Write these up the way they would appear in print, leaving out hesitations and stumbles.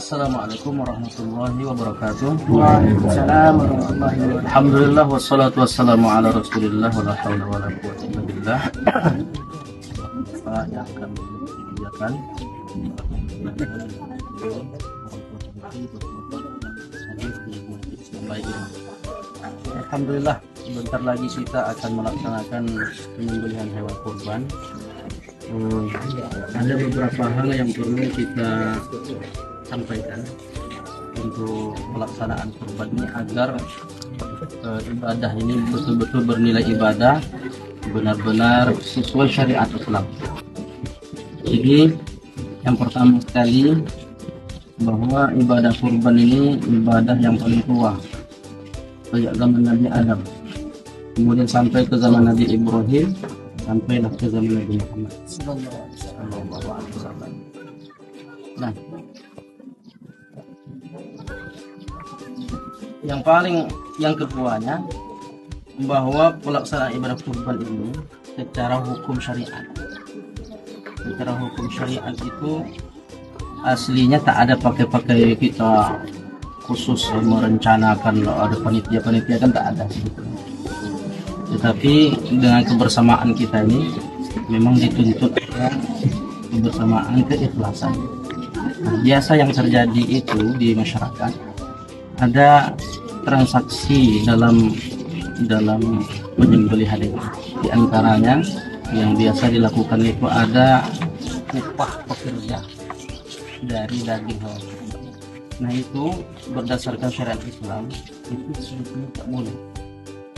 Assalamualaikum warahmatullahi wabarakatuh. Waalaikumsalam warahmatullahi wabarakatuh. Alhamdulillah wassalatu wassalamu ala Rasulillah wala haula wala quwwata illa billah. Pak yang akan dikerjakan Alhamdulillah, sebentar lagi kita akan melaksanakan penyembelihan hewan kurban. Ada beberapa hal yang perlu kita sampaikan untuk pelaksanaan kurban ini agar ibadah ini betul-betul bernilai ibadah, benar-benar sesuai syariat Islam. Jadi yang pertama sekali, bahwa ibadah kurban ini ibadah yang paling tua sejak zaman Nabi Adam, kemudian sampai ke zaman Nabi Ibrahim, sampailah ke zaman Nabi Muhammad sallallahu alaihi wasallam. Nah, yang keduanya, bahwa pelaksanaan ibadah kurban ini secara hukum syariat. Secara hukum syariat itu aslinya tak ada pakai kita khusus merencanakan ada panitia kan tak ada sebetulnya. Tetapi dengan kebersamaan kita ini memang dituntut kebersamaan, keikhlasan. Nah, biasa yang terjadi itu di masyarakat ada transaksi dalam penyembelihan ini. Di antaranya yang biasa dilakukan itu ada upah pekerja dari daging hewan. Nah, itu berdasarkan syariat Islam itu sebetulnya tak boleh.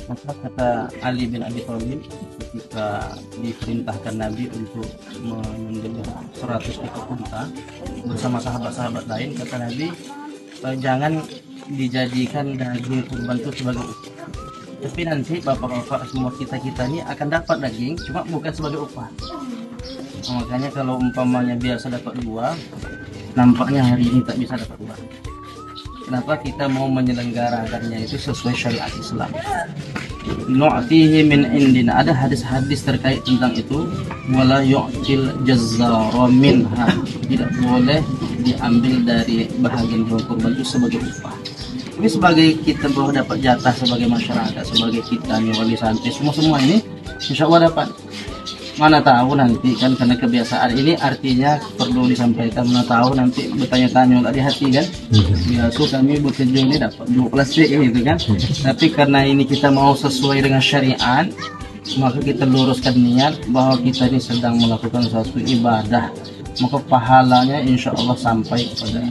Maka kata Ali bin Abi Thalib ketika diperintahkan Nabi untuk menyembelih 100 ekor unta bersama sahabat-sahabat lain, kata Nabi, jangan dijadikan daging kurban itu sebagai upah. Tapi nanti bapak-bapak semua kita ini akan dapat daging, cuma bukan sebagai upah. Nah, makanya kalau umpamanya biasa dapat 2, nampaknya hari ini tak bisa dapat 2. Kenapa? Kita mau menyelenggarakannya itu sesuai syariat Islam. Nu'tihi min indina. Ada hadis-hadis terkait tentang itu. Wala yu'til jazzara minha. Tidak boleh diambil dari bahagian hewan kurban itu sebagai upah. Tapi sebagai kita bahwa dapat jatah sebagai masyarakat, sebagai kita nih wali santri, semua ini insya Allah dapat. Mana tahu nanti kan, karena kebiasaan ini artinya perlu disampaikan. Mana tahu nanti bertanya-tanya nggak di hati kan. Biasa kami bekerja ini dapat 2 plastik gitu kan. Tapi karena ini kita mau sesuai dengan syariat, maka kita luruskan niat bahwa kita ini sedang melakukan suatu ibadah, maka pahalanya insya Allah sampai kepada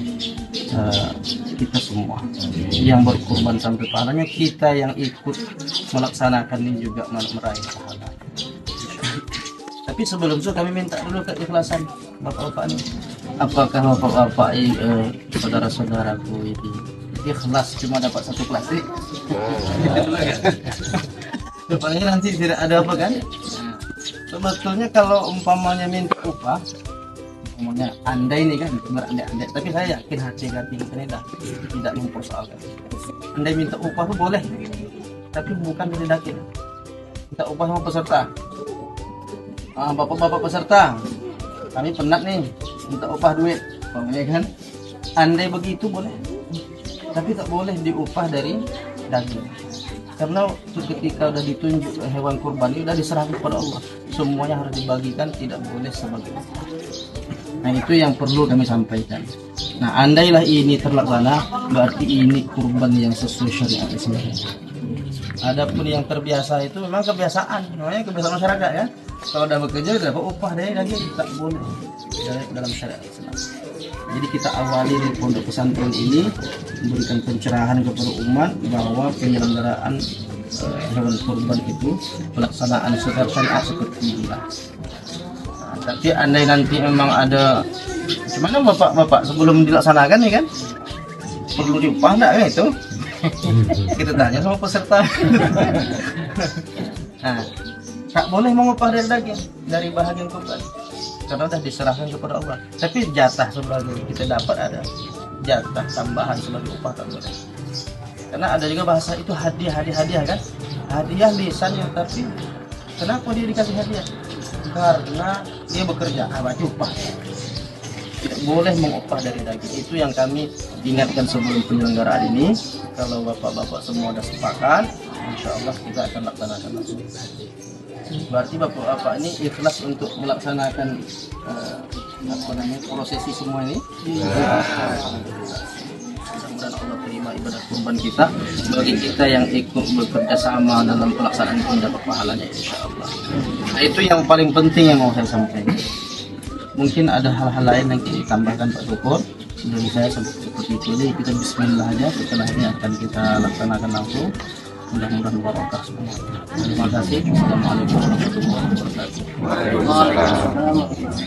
kita semua yang berkurban, sampai pahalanya kita yang ikut melaksanakan ini juga meraih pahala. Tapi sebelum itu kami minta dulu keikhlasan bapak-bapak ini. Apakah bapak-bapak saudara-saudaraku ini ikhlas cuma dapat 1 plastik? Supaya nanti tidak ada apa kan? Sebetulnya kalau umpamanya minta upah, umpamanya andai nih kan, berandai-andai. Tapi saya yakin hati kita ini tidak mempersoalkan. Andai minta upah itu boleh, tapi bukan dari daging. Minta upah sama peserta. Bapak-bapak peserta, kami penat nih, minta upah duit, ya kan? Andai begitu boleh, tapi tak boleh diupah dari daging. Karena ketika sudah ditunjuk hewan kurban ini sudah diserahkan kepada Allah, semuanya harus dibagikan, tidak boleh sebagai upah. Nah, itu yang perlu kami sampaikan. Nah, andailah ini terlaksana, berarti ini kurban yang sesuai syariat Islam. Adapun yang terbiasa itu memang kebiasaan, namanya kebiasaan masyarakat ya. Kalau udah bekerja dapat upah dari daging, tak boleh dalam syariat Islam. Jadi kita awali di pondok pesantren ini memberikan pencerahan kepada umat bahwa penyelenggaraan hewan kurban itu pelaksanaan secara syariat seperti inilah. Nah, tapi andai nanti memang ada, gimana bapak-bapak sebelum dilaksanakan nih kan, perlu diupah enggak kan itu? Kita tanya sama peserta. Nah, tak boleh mengupah dari daging, dari bahagian kurban, karena sudah diserahkan kepada Allah. Tapi jatah sebagai kita dapat ada jatah tambahan sebagai upah tak boleh. Karena ada juga bahasa itu hadiah kan, hadiah lisannya, tapi kenapa dia dikasih hadiah? Karena dia bekerja, berarti upah. Tidak boleh mengupah dari daging. Itu yang kami ingatkan sebelum penyelenggaraan ini. Kalau bapak-bapak semua sudah sepakat, insya Allah kita akan laksanakan itu. Berarti bapak-bapak ini ikhlas untuk melaksanakan prosesi semua ini. Mudah-mudahan Allah terima ibadah kurban kita. Bagi kita yang ikut bekerja sama dalam pelaksanaan ini dapat pahalanya insya Allah. Nah, itu yang paling penting yang mau saya sampaikan. Mungkin ada hal-hal lain yang kita tambahkan Pak Syukur. Dari saya seperti itu. Jadi kita bismillah aja, setelah ini akan kita laksanakan langsung. Mudah-mudahan barokah semua. Terima kasih. Assalamualaikum warahmatullahi wabarakatuh.